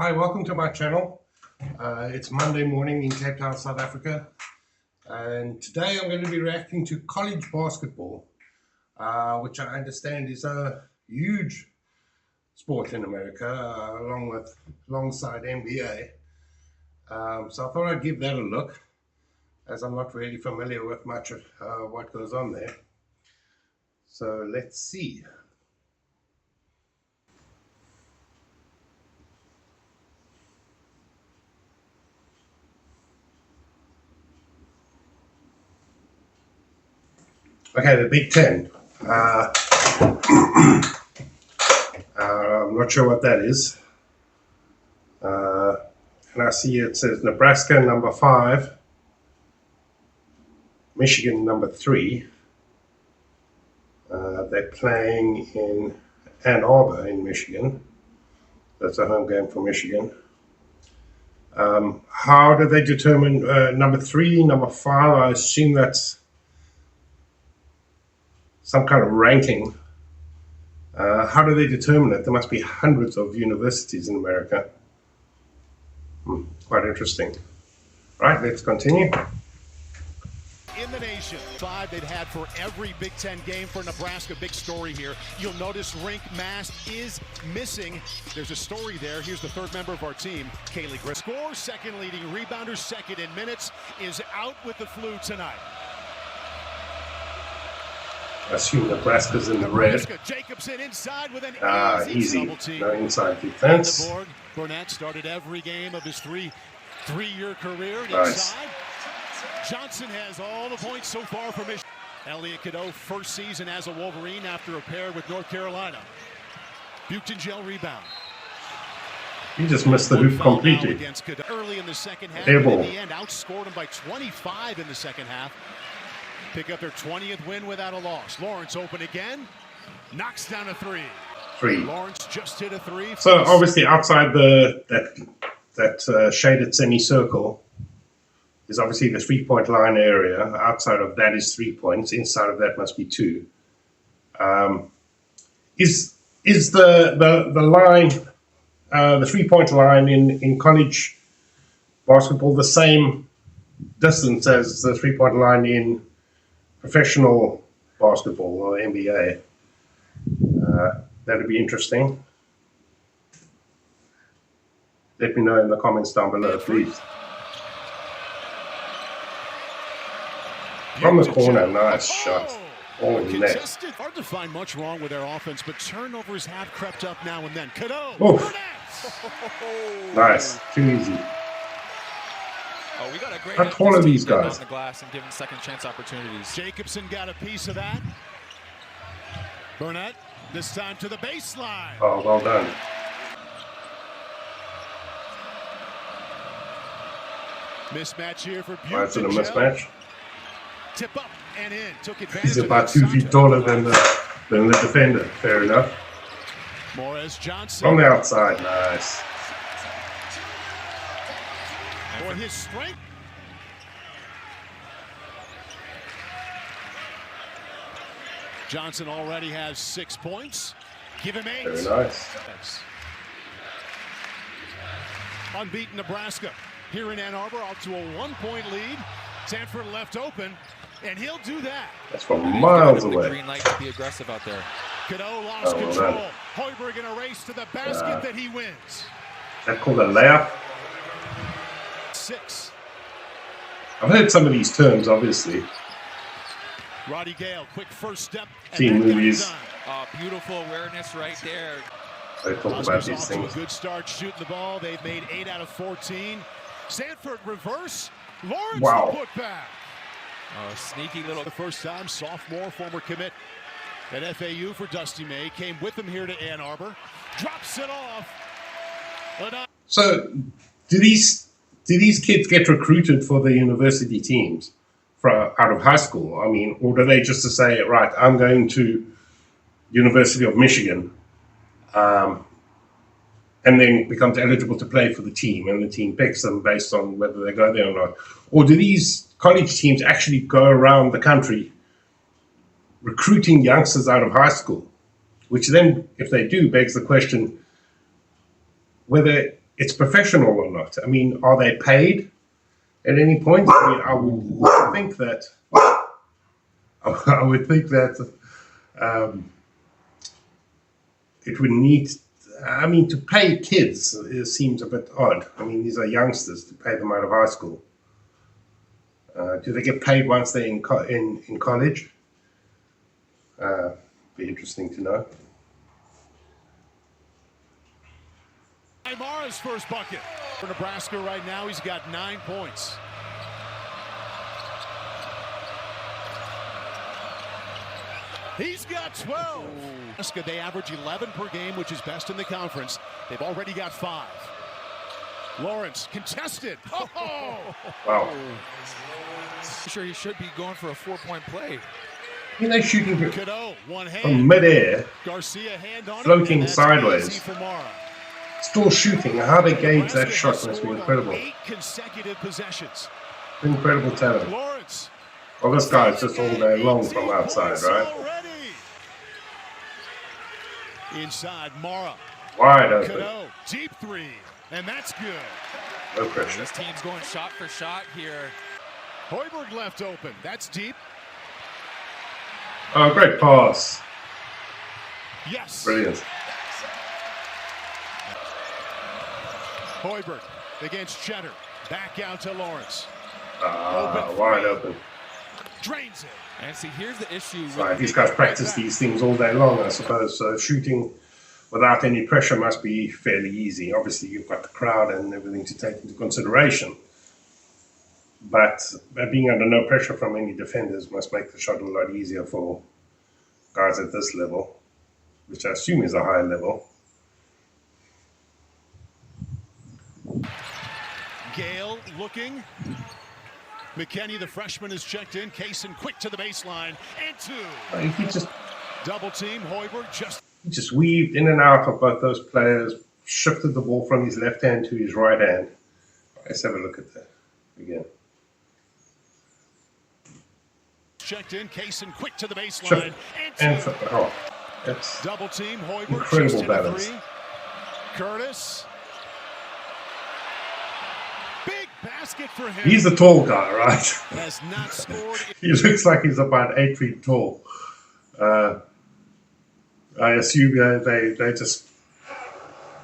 Hi, welcome to my channel. It's Monday morning in Cape Town, South Africa, and today I'm going to be reacting to college basketball, which I understand is a huge sport in America, alongside NBA. So I thought I'd give that a look, as I'm not really familiar with much of what goes on there. So let's see. Okay, the Big Ten. I'm not sure what that is. And I see it says Nebraska number 5, Michigan number 3. They're playing in Ann Arbor in Michigan. That's a home game for Michigan. How do they determine number 3, number 5? I assume that's some kind of ranking. How do they determine it? There must be hundreds of universities in America. Quite interesting. Right, let's continue. In the nation, 5 they'd had for every Big Ten game for Nebraska. Big story here. You'll notice rink mask is missing. There's a story there. Here's the third member of our team, Kaylee Griffin. Score, second leading rebounder, second in minutes, is out with the flu tonight. I assume Nebraska's in the red. Jacobson inside with an easy. No inside defense. Burnett started every game of his three-year career. Nice. Inside. Johnson has all the points so far for Michigan. Elliot Cadeau, first season as a Wolverine after a pair with North Carolina. Buchengel rebound. He just missed the hoop completely. Early in the second half, Airball. in the end, outscored him by 25 in the second half. Pick up their 20th win without a loss. Lawrence open again. Knocks down a three. Lawrence just hit a 3. So obviously outside that shaded semicircle is obviously the 3-point line area. Outside of that is 3 points. Inside of that must be 2. Is the line, the 3-point line in college basketball the same distance as the 3-point line in professional basketball or NBA? That'd be interesting. Let me know in the comments down below, please. From the corner, nice shot. Oh, net. Hard to find much wrong with their offense, but turnovers have crept up now and then. Cadeau. Nice, too easy. Oh, we got a great How tall are these guys? on the glass and giving second chance opportunities. Jacobson got a piece of that. Burnett, this time to the baseline. Oh, well done. Mismatch here for Buchengel. Why is it a mismatch? Tip up and in. Took advantage. He's about 2 feet taller than the defender. Fair enough. Morris Johnson. On the outside, nice. For his strength. Johnson already has 6 points. Give him 8. Very nice. Unbeaten Nebraska here in Ann Arbor, out to a 1-point lead. Sanford left open, and he'll do that. That's from miles away. Green light to be aggressive out there. Cadeau lost control. Hoiberg in a race to the basket that he wins. Is that called a layup? 6. I've heard some of these terms, obviously. Roddy Gale, quick first step. Seen movies. Beautiful awareness right there. They talk about these things. A good start shooting the ball. They've made 8 out of 14. Sanford reverse. Lawrence the putback. Oh, sneaky little. The first time, sophomore, former commit at FAU for Dusty May. Came with him here to Ann Arbor. Drops it off. So, do these kids get recruited for the university teams out of high school? I mean, or do they just say, right, I'm going to University of Michigan, and then becomes eligible to play for the team, and the team picks them based on whether they go there or not? Or do these college teams actually go around the country recruiting youngsters out of high school? Which then, if they do, begs the question whether it's professional or not. I mean, are they paid at any point? I mean, I would think that. I would think that it would need. I mean, to pay kids seems a bit odd. I mean, these are youngsters, to pay them out of high school. Do they get paid once they're in college? Be interesting to know. Aymara's first bucket for Nebraska right now. He's got 9 points. He's got 12. Nebraska, they average 11 per game, which is best in the conference. They've already got 5. Lawrence contested. Oh! Wow. Sure, he should be going for a 4-point play. I mean, they're shooting Cadeau, one hand. from midair, Garcia hand on floating it, and sideways. for Mara. Still shooting. How they gauge that shot must be incredible. 8 consecutive possessions. Incredible talent. Lawrence. Well, this guy's just all day long from outside, right? Already. Inside, Mara. Wide open. Cadeau, deep 3, and that's good. No pressure. This team's going shot for shot here. Hoiberg left open. That's deep. Oh, great pass. Yes. Brilliant. Hoiberg against Cheddar. Back out to Lawrence. Wide open. Drains it. And see, here's the issue. Right, these guys practice these things all day long, I suppose. So shooting without any pressure must be fairly easy. Obviously, you've got the crowd and everything to take into consideration. But being under no pressure from any defenders must make the shot a lot easier for guys at this level, which I assume is a high level. Gale looking. McKenny, the freshman, is checked in. Kaysen quick to the baseline. And 2. He just Double team. Hoiberg just weaved in and out of both those players, shifted the ball from his left hand to his right hand. Let's have a look at that again. checked in. Kaysen quick to the baseline. And that's double team. Hoiberg incredible balance. 3. Curtis. Big basket for him. He's the tall guy, right? Has not scored. He looks like he's about 8 feet tall. I assume they just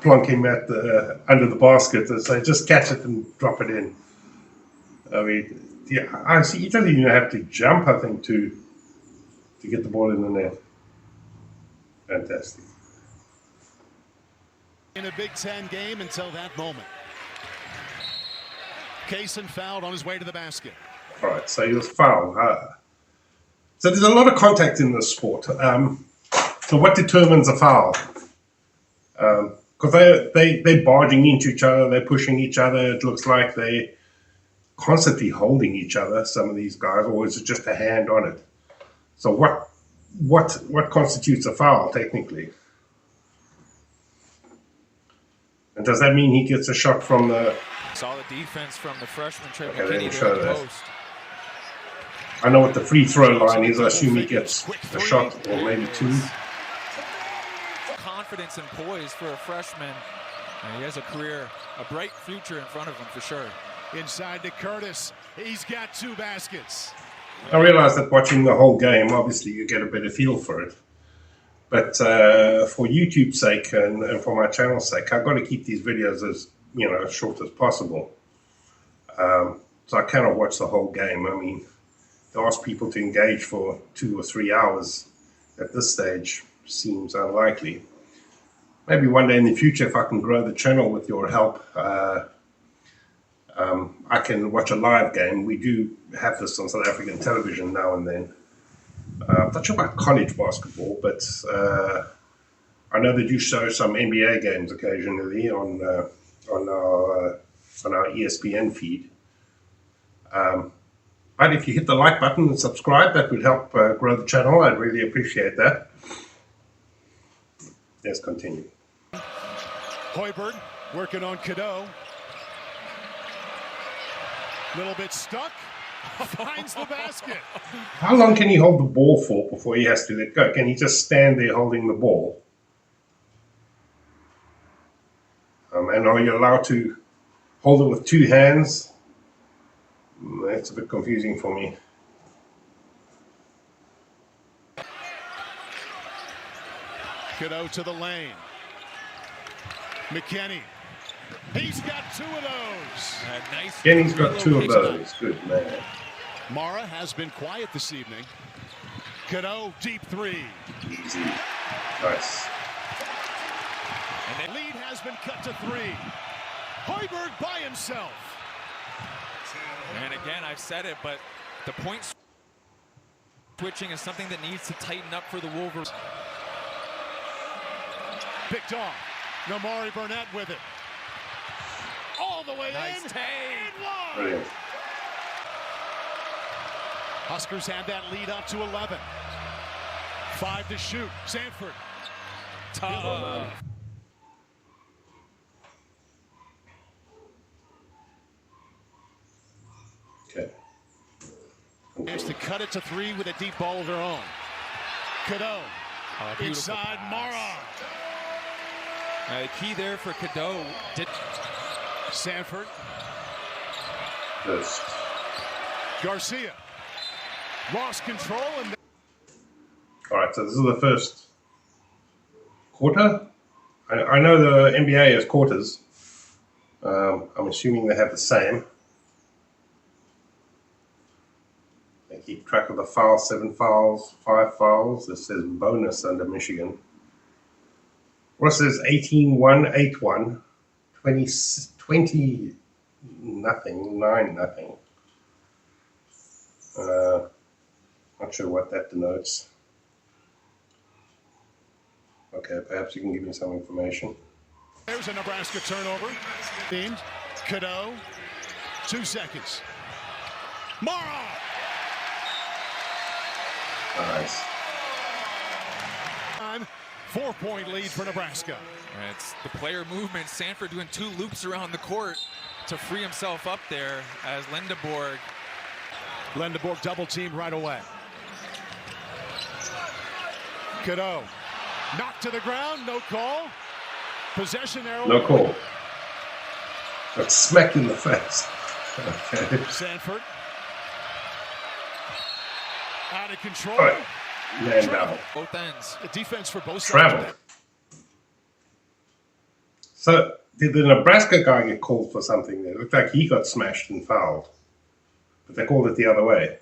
plonk him at the under the basket and say, just catch it and drop it in. I mean, yeah, I see. He doesn't even have to jump, I think, to get the ball in the net. Fantastic. In a Big Ten game until that moment. Kaysen fouled on his way to the basket. All right, so he was fouled. So there's a lot of contact in this sport. So what determines a foul? Because they're barging into each other, they're pushing each other. It looks like they're constantly holding each other. Some of these guys, or is it just a hand on it? So what constitutes a foul technically? And does that mean he gets a shot from the? Solid defense from the freshman Trey Okay, they McKinney didn't there show at the that. post. I know what the free throw line is. I assume he gets a shot or maybe two. Confidence and poise for a freshman. And he has a career, a bright future in front of him for sure. Inside to Curtis. He's got 2 baskets. I realize that watching the whole game, obviously you get a better feel for it. But for YouTube's sake and for my channel's sake, I've got to keep these videos as as short as possible. So I cannot watch the whole game. I mean, to ask people to engage for 2 or 3 hours at this stage seems unlikely. Maybe one day in the future, if I can grow the channel with your help, I can watch a live game. We do have this on South African television now and then. I'm not sure about college basketball, but I know they do show some NBA games occasionally on our ESPN feed. But if you hit the like button and subscribe, that would help grow the channel. I'd really appreciate that. Let's continue. Hoiberg working on Cadeau. Little bit stuck. Finds the basket. How long can he hold the ball for before he has to let go? Can he just stand there holding the ball? And And are you allowed to hold it with 2 hands? That's a bit confusing for me. Cadeau to the lane. McKennie. He's got 2 of those. Nice. Kenny's got 2 of those. Good man. Mara has been quiet this evening. Cadeau, deep 3. Easy. Nice. And the lead has been cut to 3. Hoiberg by himself. And again, I've said it, but the point switching is something that needs to tighten up for the Wolverines. Picked off. Namari Burnett with it. All the way Nice in. take. And one. Brilliant. Huskers had that lead up to 11. 5 to shoot. Sanford. Tough. Okay. Is to cut it to 3 with a deep ball of their own. Cadeau. Beautiful Inside pass. Mara. The key there for Cadeau. Sanford. This. Garcia. Lost control and All right, so this is the first quarter. I know the NBA has quarters. I'm assuming they have the same. They keep track of the fouls, 7 fouls, 5 fouls. This says bonus under Michigan. Ross says 18-1, 8-1, 20 nothing, 9 nothing. Not sure what that denotes. Okay, perhaps you can give me some information. there's a Nebraska turnover. Themed. Cadeau. 2 seconds. Mara. Nice. 4-point lead for Nebraska. And it's the player movement. Sanford doing 2 loops around the court to free himself up there as Lindeborg. Lindeborg double teamed right away. Cadeau. Knocked to the ground. No call. Possession arrow. No call. Got smacked in the face. Okay. Sanford. Out of control. All right. Man down. Both ends. The defense for both sides. Travel. So, did the Nebraska guy get called for something there? It looked like he got smashed and fouled. But they called it the other way.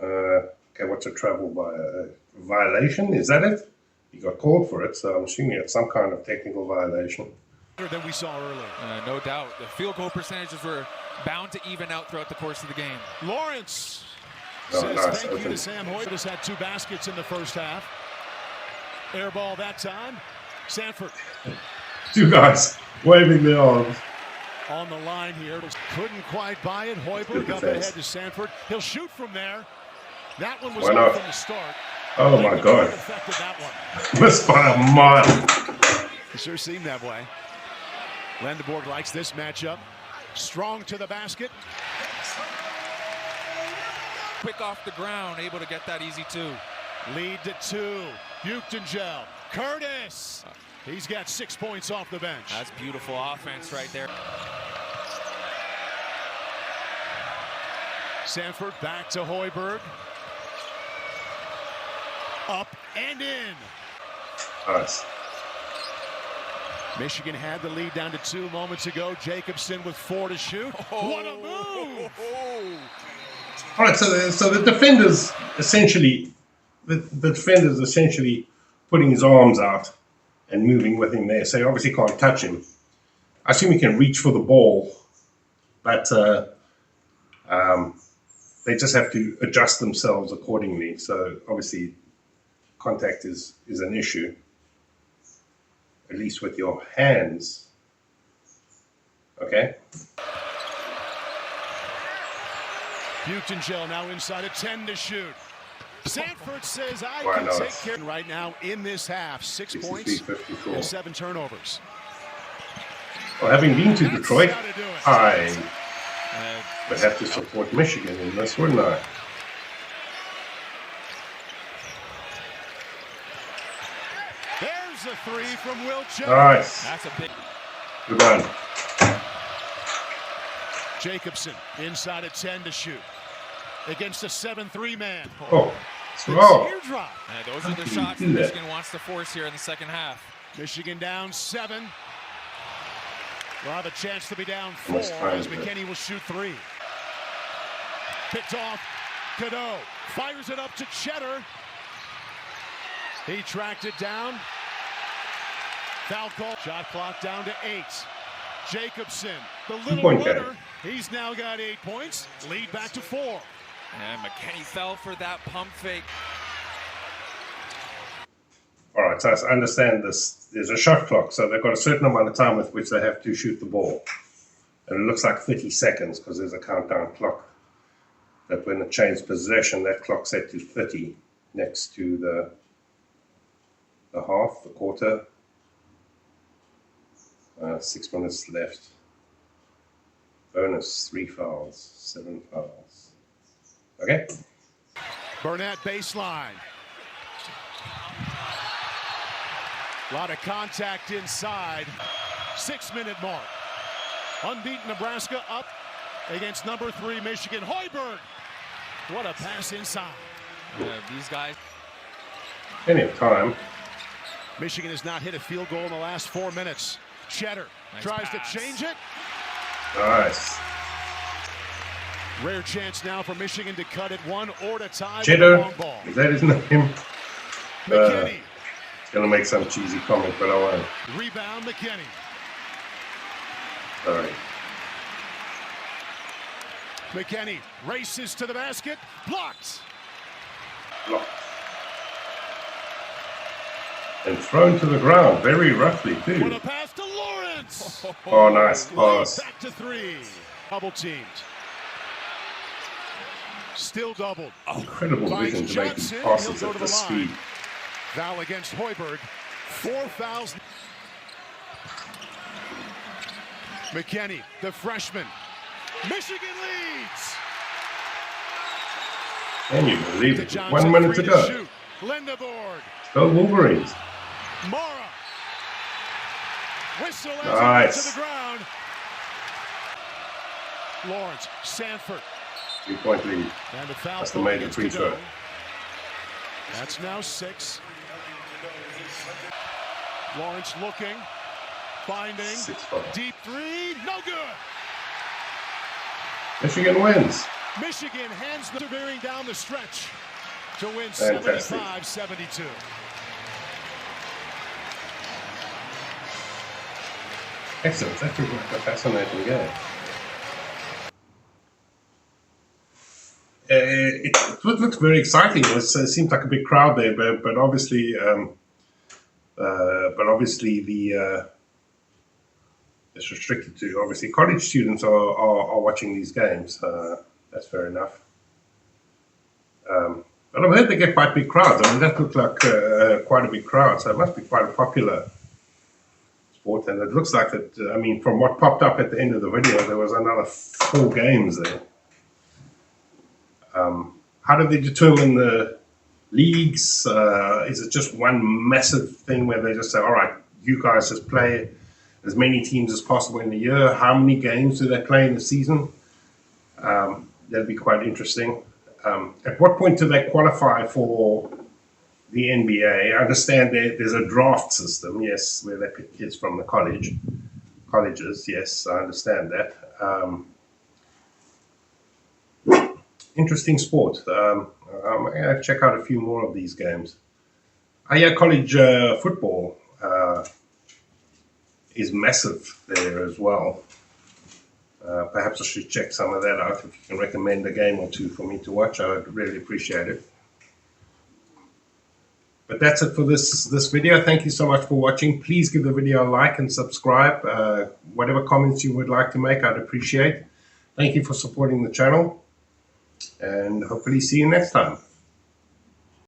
Okay, what's a travel by a violation? Is that it? He got called for it, so I'm assuming it's some kind of technical violation. Than we saw earlier. No doubt. The field goal percentages were bound to even out throughout the course of the game. Lawrence Oh, says nice. thank you Open. to Sam Hoyt. Has had 2 baskets in the first half. Air ball that time. Sanford 2 guys waving their arms. on the line here. Couldn't quite buy it. Good Hoiberg up defense. ahead to Sanford. He'll shoot from there. That one was Why off not? from the start. Oh my Lincoln God. affected that one. Missed by a mile. It sure seemed that way. Lindeborg likes this matchup. Strong to the basket. Quick off the ground, able to get that easy 2. Lead to 2. Buchtengel. Curtis. He's got 6 points off the bench. That's beautiful offense right there. Sanford back to Hoiberg. Up and in. Nice. Michigan had the lead down to 2 moments ago. Jacobson with 4 to shoot. What a move! All right, so the defender's essentially, the defender's essentially putting his arms out and moving with him there. So you obviously can't touch him. I assume he can reach for the ball, but they just have to adjust themselves accordingly. So obviously, contact is an issue, at least with your hands. Okay. Buchtengel now inside at 10 to shoot. Sanford says, I Why can not? take care right now in this half. 6 points 53-54. and 7 turnovers. Well, having been to That's Detroit, how to do it. I would have to support Michigan in this, wouldn't I? There's a three from Will Jefferson. Nice. That's a big. Good one. Jacobson inside of 10 to shoot. Against a 7-3 man. Oh, slow. Teardrop. Yeah, those are the did he shots do that that? Michigan wants to force here in the second half. Michigan down 7. We'll have a chance to be down 4 Almost timed as it. McKinney will shoot 3. Picked off. Cadeau fires it up to Cheddar. He tracked it down. Foul call. Shot clock down to 8. Jacobson, the little Two-point game. runner. He's now got 8 points. Lead back to 4. And McKinney fell for that pump fake. All right, so I understand this. There's a shot clock, so they've got a certain amount of time with which they have to shoot the ball. And it looks like 30 seconds because there's a countdown clock. That when it changes possession, that clock set to 30 next to the half, the quarter. 6 minutes left. Bonus 3 fouls, 7 fouls. Okay. Burnett baseline. A lot of contact inside. 6-minute mark. Unbeaten Nebraska up against number 3 Michigan. Hoiberg. What a pass inside. These guys. Plenty of time. Michigan has not hit a field goal in the last 4 minutes. Cheddar Nice tries pass. to change it. Nice. Rare chance now for Michigan to cut it 1 or to tie Cheddar. with a long ball. Is that his name? McKinney. Gonna make some cheesy comment, but I won't. Rebound McKinney. Sorry. McKinney races to the basket. Blocked. Blocked. And thrown to the ground very roughly, What too. a pass to Lawrence. Oh, nice Lead pass. back to 3. Double teamed. Still doubled. Incredible Finds vision to make these Johnson. passes He'll go at to this the line. speed. Foul against Hoiberg. 4 fouls. McKinney, the freshman. Michigan leads. Can you believe To it? Johnson, 1 minute to free go. shoot. Lendeboard. Go Wolverines. Mara. Whistle as Nice. it to the ground. Lawrence, Sanford. 3-point lead. And the foul That's the call major against free throw. Cadeau. That's now 6. Lawrence looking, finding, 6 fouls. deep 3, no good. Michigan wins. Michigan hands the veering down the stretch to win Fantastic. 75-72. Excellent. That was like a fascinating game. It looks very exciting. It seems like a big crowd there, but obviously, it's restricted to obviously college students are watching these games. That's fair enough. But I've heard they get quite big crowds. I mean, that looked like quite a big crowd, so it must be quite a popular sport. And it looks like that. I mean, from what popped up at the end of the video, there was another 4 games there. How do they determine the leagues? Is it just one massive thing where they just say, all right, you guys just play as many teams as possible in a year? How many games do they play in the season? That'd be quite interesting. At what point do they qualify for the NBA? I understand there's a draft system, yes, where they pick kids from the colleges. Yes, I understand that. Interesting sport. I'm going to check out a few more of these games. College football is massive there as well. Perhaps I should check some of that out. If you can recommend a game or 2 for me to watch, I would really appreciate it. But that's it for this video. Thank you so much for watching. Please give the video a like and subscribe. Whatever comments you would like to make, I'd appreciate. Thank you for supporting the channel. And hopefully see you next time.